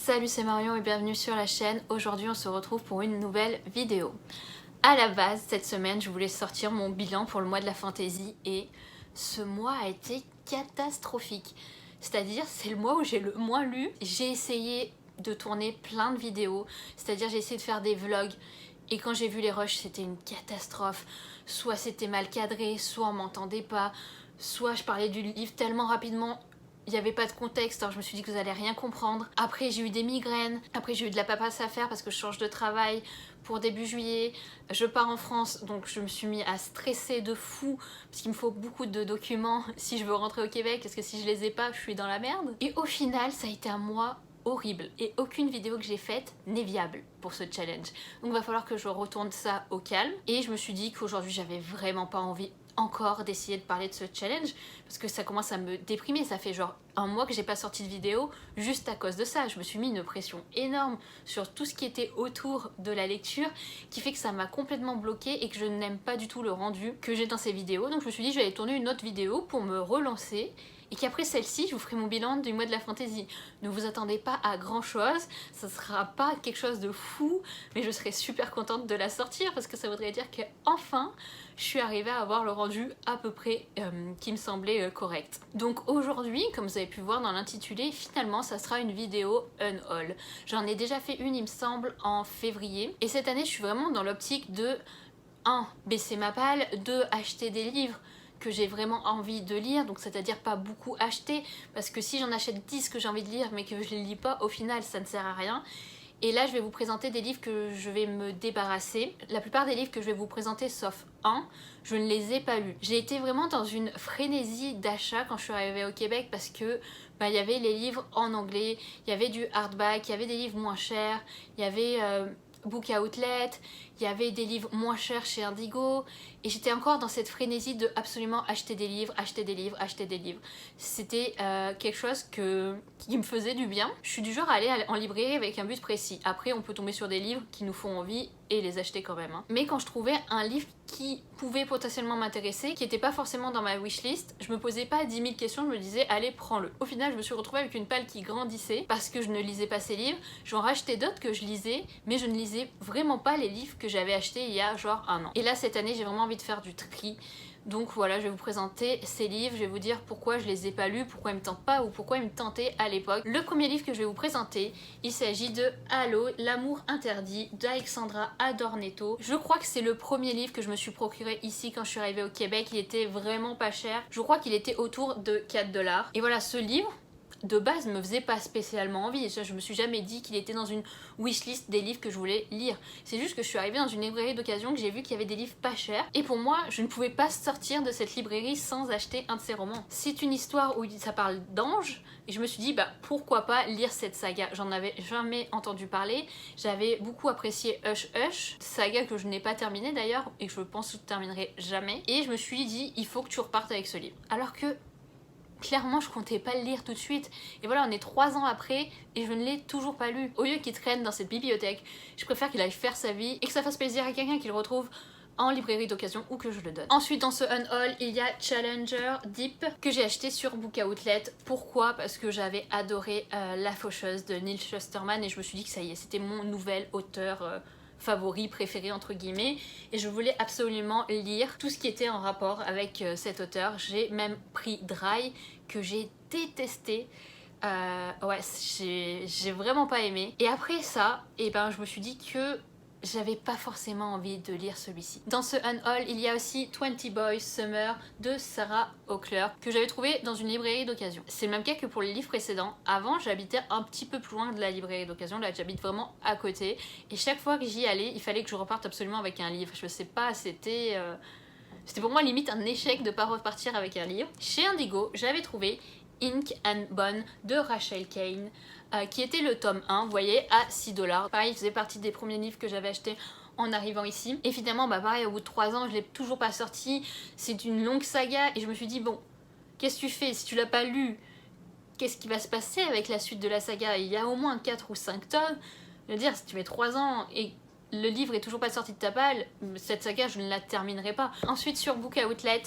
Salut, c'est Marion et bienvenue sur la chaîne. Aujourd'hui on se retrouve pour une nouvelle vidéo. À la base, cette semaine je voulais sortir mon bilan pour le mois de la fantasy et ce mois a été catastrophique. C'est-à-dire c'est le mois où j'ai le moins lu. J'ai essayé de tourner plein de vidéos, c'est-à-dire j'ai essayé de faire des vlogs et quand j'ai vu les rushs c'était une catastrophe. Soit c'était mal cadré, soit on m'entendait pas, soit je parlais du livre tellement rapidement. Il n'y avait pas de contexte, alors je me suis dit que vous allez rien comprendre. Après j'ai eu des migraines, après j'ai eu de la paperasse à faire parce que je change de travail pour début juillet. Je pars en France, donc je me suis mis à stresser de fou parce qu'il me faut beaucoup de documents si je veux rentrer au Québec, parce que si je les ai pas, je suis dans la merde. Et au final, ça a été un mois horrible et aucune vidéo que j'ai faite n'est viable pour ce challenge. Donc il va falloir que je retourne ça au calme. Et je me suis dit qu'aujourd'hui j'avais vraiment pas envie encore d'essayer de parler de ce challenge parce que ça commence à me déprimer. Ça fait genre un mois que j'ai pas sorti de vidéo juste à cause de ça. Je me suis mis une pression énorme sur tout ce qui était autour de la lecture qui fait que ça m'a complètement bloquée et que je n'aime pas du tout le rendu que j'ai dans ces vidéos. Donc je me suis dit je vais aller tourner une autre vidéo pour me relancer et qu'après celle-ci je vous ferai mon bilan du mois de la fantasy. Ne vous attendez pas à grand chose, ça sera pas quelque chose de fou, mais je serai super contente de la sortir parce que ça voudrait dire que enfin je suis arrivée à avoir le rendu à peu près qui me semblait correct. Donc aujourd'hui, comme vous avez pu voir dans l'intitulé, finalement ça sera une vidéo unhaul. J'en ai déjà fait une il me semble en février et cette année je suis vraiment dans l'optique de 1. Baisser ma palle, 2. Acheter des livres que j'ai vraiment envie de lire, donc c'est-à-dire pas beaucoup acheter, parce que si j'en achète 10 que j'ai envie de lire mais que je les lis pas, au final ça ne sert à rien. Et là je vais vous présenter des livres que je vais me débarrasser. La plupart des livres que je vais vous présenter, sauf un, je ne les ai pas lus. J'ai été vraiment dans une frénésie d'achat quand je suis arrivée au Québec parce que il y avait les livres en anglais, il y avait du hardback, il y avait des livres moins chers, il y avait Book Outlet, il y avait des livres moins chers chez Indigo et j'étais encore dans cette frénésie de absolument acheter des livres, acheter des livres, acheter des livres. C'était quelque chose qui me faisait du bien. Je suis du genre à aller en librairie avec un but précis. Après on peut tomber sur des livres qui nous font envie et les acheter quand même. Mais quand je trouvais un livre qui pouvait potentiellement m'intéresser, qui n'était pas forcément dans ma wishlist, je me posais pas 10 000 questions, je me disais allez prends-le. Au final je me suis retrouvée avec une palle qui grandissait parce que je ne lisais pas ces livres. J'en rachetais d'autres que je lisais, mais je ne lisais vraiment pas les livres que j'avais achetés il y a genre un an. Et là cette année j'ai vraiment envie de faire du tri. Donc voilà, je vais vous présenter ces livres, je vais vous dire pourquoi je les ai pas lus, pourquoi ils me tentent pas ou pourquoi ils me tentaient à l'époque. Le premier livre que je vais vous présenter, il s'agit de Halo, l'amour interdit d'Alexandra Adornetto. Je crois que c'est le premier livre que je me suis procuré ici quand je suis arrivée au Québec, il était vraiment pas cher. Je crois qu'il était autour de 4 $. Et voilà, ce livre, de base me faisait pas spécialement envie. Je me suis jamais dit qu'il était dans une wishlist des livres que je voulais lire. C'est juste que je suis arrivée dans une librairie d'occasion, que j'ai vu qu'il y avait des livres pas chers et pour moi je ne pouvais pas sortir de cette librairie sans acheter un de ses romans. C'est une histoire où ça parle d'anges et je me suis dit bah pourquoi pas lire cette saga. J'en avais jamais entendu parler, j'avais beaucoup apprécié Hush Hush, saga que je n'ai pas terminée d'ailleurs et que je pense que je ne terminerai jamais, et je me suis dit il faut que tu repartes avec ce livre. Alors que clairement je comptais pas le lire tout de suite et voilà, on est 3 ans après et je ne l'ai toujours pas lu. Au lieu qu'il traîne dans cette bibliothèque, je préfère qu'il aille faire sa vie et que ça fasse plaisir à quelqu'un qui le retrouve en librairie d'occasion ou que je le donne. Ensuite dans ce unhaul il y a Challenger Deep que j'ai acheté sur Book Outlet. Pourquoi? Parce que j'avais adoré La Faucheuse de Neil Shusterman et je me suis dit que ça y est, c'était mon nouvel auteur favori, préféré entre guillemets, et je voulais absolument lire tout ce qui était en rapport avec cet auteur. J'ai même pris Dry que j'ai détesté. Ouais, j'ai vraiment pas aimé. Et après ça, et ben je me suis dit que j'avais pas forcément envie de lire celui-ci. Dans ce unhaul, il y a aussi 20 Boys Summer de Sarah Ockler que j'avais trouvé dans une librairie d'occasion. C'est le même cas que pour les livres précédents. Avant, j'habitais un petit peu plus loin de la librairie d'occasion. Là, j'habite vraiment à côté. Et chaque fois que j'y allais, il fallait que je reparte absolument avec un livre. Je sais pas, c'était pour moi limite un échec de pas repartir avec un livre. Chez Indigo, j'avais trouvé Ink and Bone de Rachel Kane, qui était le tome 1, vous voyez, à 6 $. Pareil, il faisait partie des premiers livres que j'avais achetés en arrivant ici. Et finalement, bah pareil, au bout de 3 ans, je l'ai toujours pas sorti. C'est une longue saga et je me suis dit, bon, qu'est-ce que tu fais si tu l'as pas lu? Qu'est-ce qui va se passer avec la suite de la saga? Il y a au moins 4 ou 5 tomes. Je veux dire, si tu mets 3 ans et le livre est toujours pas sorti de ta palle, cette saga je ne la terminerai pas. Ensuite sur Book Outlet,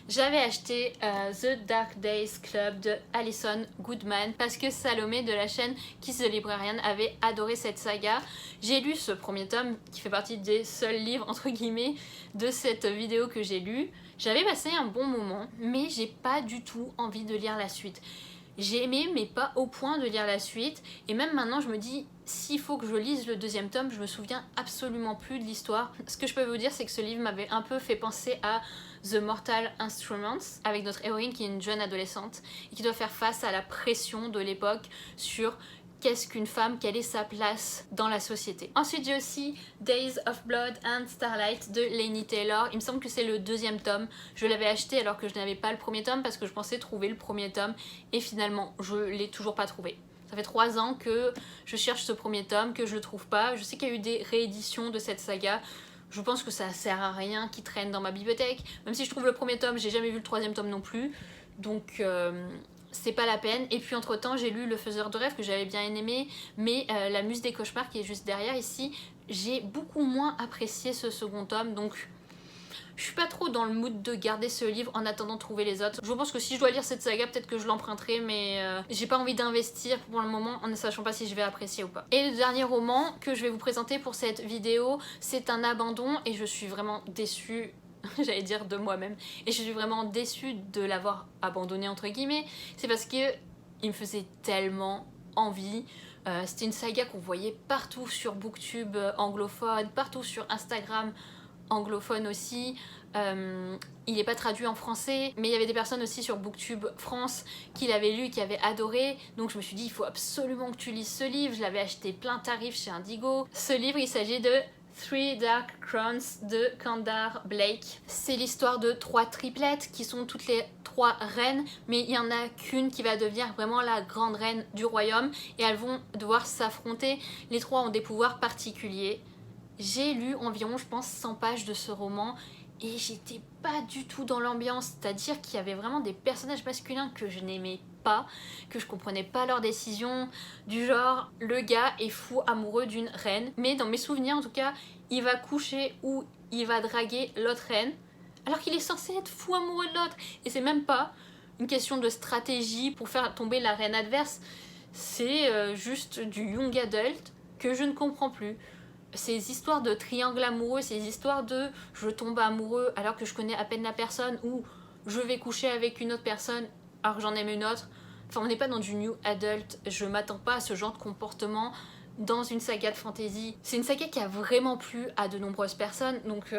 j'avais acheté The Dark Days Club de Alison Goodman parce que Salomé de la chaîne Kiss the Librarian avait adoré cette saga. J'ai lu ce premier tome qui fait partie des seuls livres entre guillemets de cette vidéo que j'ai lu. J'avais passé un bon moment mais j'ai pas du tout envie de lire la suite. J'ai aimé mais pas au point de lire la suite et même maintenant je me dis s'il faut que je lise le deuxième tome je me souviens absolument plus de l'histoire. Ce que je peux vous dire c'est que ce livre m'avait un peu fait penser à The Mortal Instruments avec notre héroïne qui est une jeune adolescente et qui doit faire face à la pression de l'époque sur qu'est-ce qu'une femme, quelle est sa place dans la société. Ensuite j'ai aussi Days of Blood and Starlight de Laini Taylor. Il me semble que c'est le deuxième tome. Je l'avais acheté alors que je n'avais pas le premier tome parce que je pensais trouver le premier tome et finalement je l'ai toujours pas trouvé. Ça fait 3 ans que je cherche ce premier tome, que je le trouve pas. Je sais qu'il y a eu des rééditions de cette saga. Je pense que ça sert à rien qui traîne dans ma bibliothèque. Même si je trouve le premier tome, j'ai jamais vu le troisième tome non plus. Donc c'est pas la peine. Et puis entre temps j'ai lu Le Faiseur de rêves que j'avais bien aimé, mais La Muse des cauchemars qui est juste derrière ici, j'ai beaucoup moins apprécié ce second tome, donc je suis pas trop dans le mood de garder ce livre en attendant de trouver les autres. Je pense que si je dois lire cette saga peut-être que je l'emprunterai, mais j'ai pas envie d'investir pour le moment en ne sachant pas si je vais apprécier ou pas. Et le dernier roman que je vais vous présenter pour cette vidéo, c'est un abandon et je suis vraiment déçue j'allais dire de moi-même, et je suis vraiment déçue de l'avoir abandonné entre guillemets. C'est parce que il me faisait tellement envie. C'était une saga qu'on voyait partout sur Booktube anglophone, partout sur Instagram anglophone aussi. Il n'est pas traduit en français, mais il y avait des personnes aussi sur Booktube France qui l'avaient lu et qui avaient adoré, donc je me suis dit il faut absolument que tu lises ce livre. Je l'avais acheté plein tarif chez Indigo. Ce livre il s'agit de Three Dark Crowns de Kendare Blake. C'est l'histoire de 3 triplettes qui sont toutes les 3 reines, mais il n'y en a qu'une qui va devenir vraiment la grande reine du royaume et elles vont devoir s'affronter. Les 3 ont des pouvoirs particuliers. J'ai lu environ, je pense, 100 pages de ce roman et j'étais pas du tout dans l'ambiance, c'est-à-dire qu'il y avait vraiment des personnages masculins que je n'aimais pas, que je comprenais pas leurs décisions, du genre le gars est fou amoureux d'une reine, mais dans mes souvenirs en tout cas, il va coucher ou il va draguer l'autre reine, alors qu'il est censé être fou amoureux de l'autre, et c'est même pas une question de stratégie pour faire tomber la reine adverse, c'est juste du young adult que je ne comprends plus. Ces histoires de triangle amoureux, ces histoires de je tombe amoureux alors que je connais à peine la personne ou je vais coucher avec une autre personne alors que j'en aime une autre. Enfin, on n'est pas dans du new adult, je m'attends pas à ce genre de comportement dans une saga de fantasy. C'est une saga qui a vraiment plu à de nombreuses personnes, donc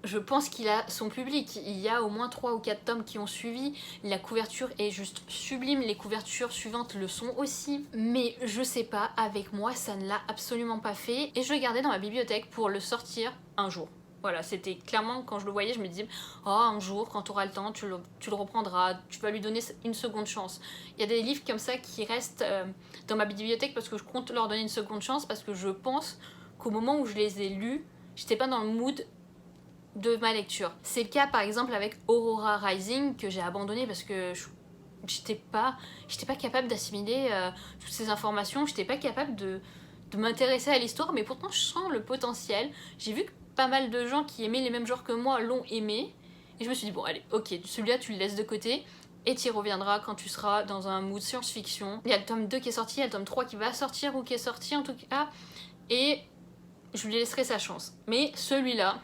je pense qu'il a son public. Il y a au moins 3 ou 4 tomes qui ont suivi. La couverture est juste sublime, les couvertures suivantes le sont aussi. Mais je sais pas, avec moi ça ne l'a absolument pas fait. Et je le gardais dans ma bibliothèque pour le sortir un jour. Voilà, c'était clairement quand je le voyais, je me disais oh, un jour, quand tu auras le temps, tu le reprendras, tu vas lui donner une seconde chance. Il y a des livres comme ça qui restent dans ma bibliothèque parce que je compte leur donner une seconde chance, parce que je pense qu'au moment où je les ai lus, j'étais pas dans le mood de ma lecture. C'est le cas par exemple avec Aurora Rising que j'ai abandonné parce que j'étais pas capable d'assimiler toutes ces informations, j'étais pas capable de m'intéresser à l'histoire, mais pourtant je sens le potentiel. J'ai vu que pas mal de gens qui aimaient les mêmes genres que moi l'ont aimé et je me suis dit bon allez ok, celui-là tu le laisses de côté et tu y reviendras quand tu seras dans un mood science-fiction. Il y a le tome 2 qui est sorti, il y a le tome 3 qui va sortir ou qui est sorti en tout cas, et je lui laisserai sa chance. Mais celui-là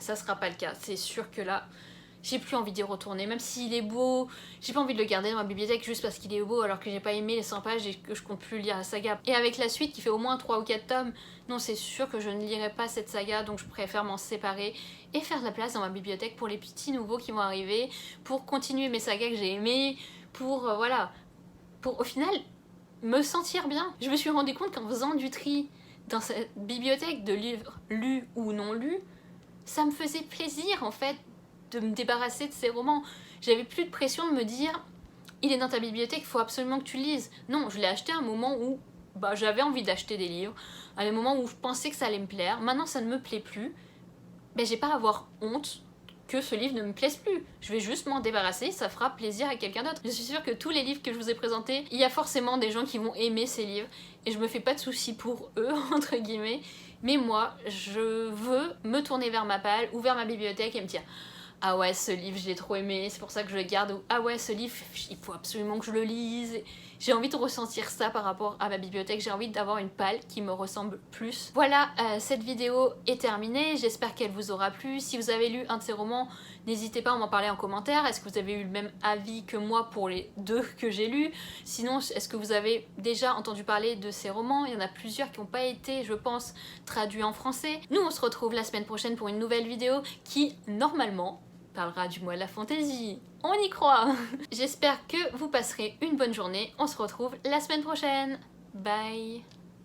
ça sera pas le cas, c'est sûr que là j'ai plus envie d'y retourner, même s'il est beau, j'ai pas envie de le garder dans ma bibliothèque juste parce qu'il est beau alors que j'ai pas aimé les 100 pages et que je compte plus lire la saga. Et avec la suite qui fait au moins 3 ou 4 tomes, non c'est sûr que je ne lirai pas cette saga, donc je préfère m'en séparer et faire de la place dans ma bibliothèque pour les petits nouveaux qui vont arriver, pour continuer mes sagas que j'ai aimées, pour voilà, pour au final me sentir bien. Je me suis rendu compte qu'en faisant du tri dans cette bibliothèque de livres lus ou non lus, ça me faisait plaisir en fait de me débarrasser de ces romans. J'avais plus de pression de me dire il est dans ta bibliothèque, il faut absolument que tu le lises. Non, je l'ai acheté à un moment où j'avais envie d'acheter des livres, à un moment où je pensais que ça allait me plaire. Maintenant ça ne me plaît plus. J'ai pas à avoir honte que ce livre ne me plaise plus. Je vais juste m'en débarrasser, ça fera plaisir à quelqu'un d'autre. Je suis sûre que tous les livres que je vous ai présentés, il y a forcément des gens qui vont aimer ces livres et je me fais pas de soucis pour eux, entre guillemets. Mais moi, je veux me tourner vers ma palle ou vers ma bibliothèque et me dire ah ouais, ce livre je l'ai trop aimé, c'est pour ça que je le garde, ou ah ouais, ce livre il faut absolument que je le lise. J'ai envie de ressentir ça par rapport à ma bibliothèque, j'ai envie d'avoir une palle qui me ressemble plus. Voilà, cette vidéo est terminée, j'espère qu'elle vous aura plu. Si vous avez lu un de ces romans, n'hésitez pas à m'en parler en commentaire. Est-ce que vous avez eu le même avis que moi pour les deux que j'ai lus? Sinon, est-ce que vous avez déjà entendu parler de ces romans? Il y en a plusieurs qui n'ont pas été, je pense, traduits en français. Nous, on se retrouve la semaine prochaine pour une nouvelle vidéo qui, normalement, parlera du mois de la fantaisie. On y croit. J'espère que vous passerez une bonne journée. On se retrouve la semaine prochaine. Bye.